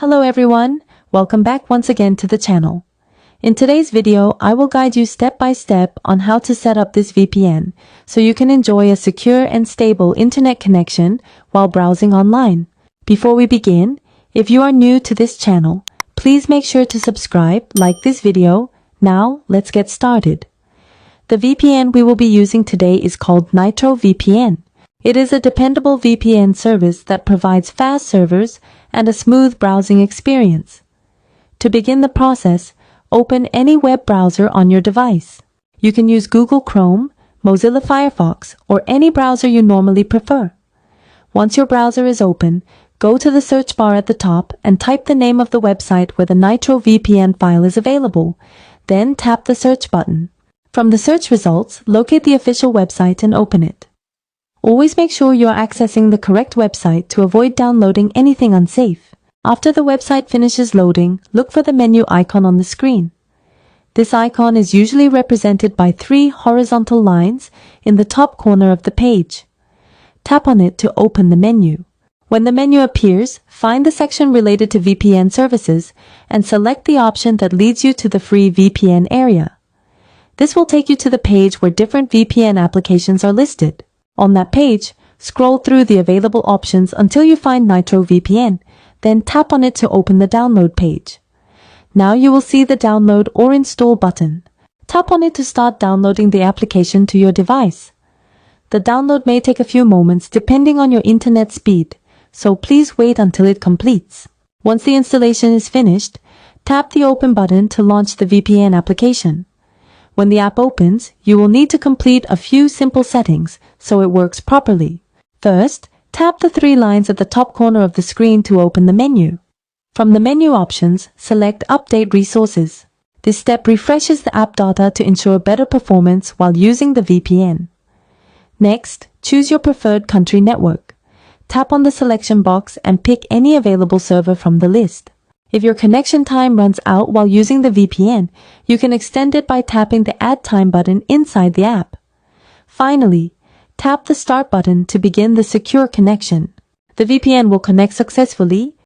Hello everyone, welcome back once again to the channel. In today's video, I will guide you step by step on how to set up this VPN so you can enjoy a secure and stable internet connection while browsing online. Before we begin, if you are new to this channel, please make sure to subscribe, like this video. Now, let's get started. The VPN we will be using today is called Nitro VPN. It is a dependable VPN service that provides fast servers and a smooth browsing experience. To begin the process, open any web browser on your device. You can use Google Chrome, Mozilla Firefox, or any browser you normally prefer. Once your browser is open, go to the search bar at the top and type the name of the website where the Nitro VPN file is available. Then tap the search button. From the search results, locate the official website and open it. Always make sure you are accessing the correct website to avoid downloading anything unsafe. After the website finishes loading, look for the menu icon on the screen. This icon is usually represented by 3 horizontal lines in the top corner of the page. Tap on it to open the menu. When the menu appears, find the section related to VPN services and select the option that leads you to the free VPN area. This will take you to the page where different VPN applications are listed. On that page, scroll through the available options until you find Nitro VPN, then tap on it to open the download page. Now you will see the download or install button. Tap on it to start downloading the application to your device. The download may take a few moments depending on your internet speed, so please wait until it completes. Once the installation is finished, tap the open button to launch the VPN application. When the app opens, you will need to complete a few simple settings so it works properly. First, tap the 3 lines at the top corner of the screen to open the menu. From the menu options, select Update Resources. This step refreshes the app data to ensure better performance while using the VPN. Next, choose your preferred country network. Tap on the selection box and pick any available server from the list. If your connection time runs out while using the VPN, you can extend it by tapping the Add Time button inside the app. Finally, tap the Start button to begin the secure connection. The VPN will connect successfully,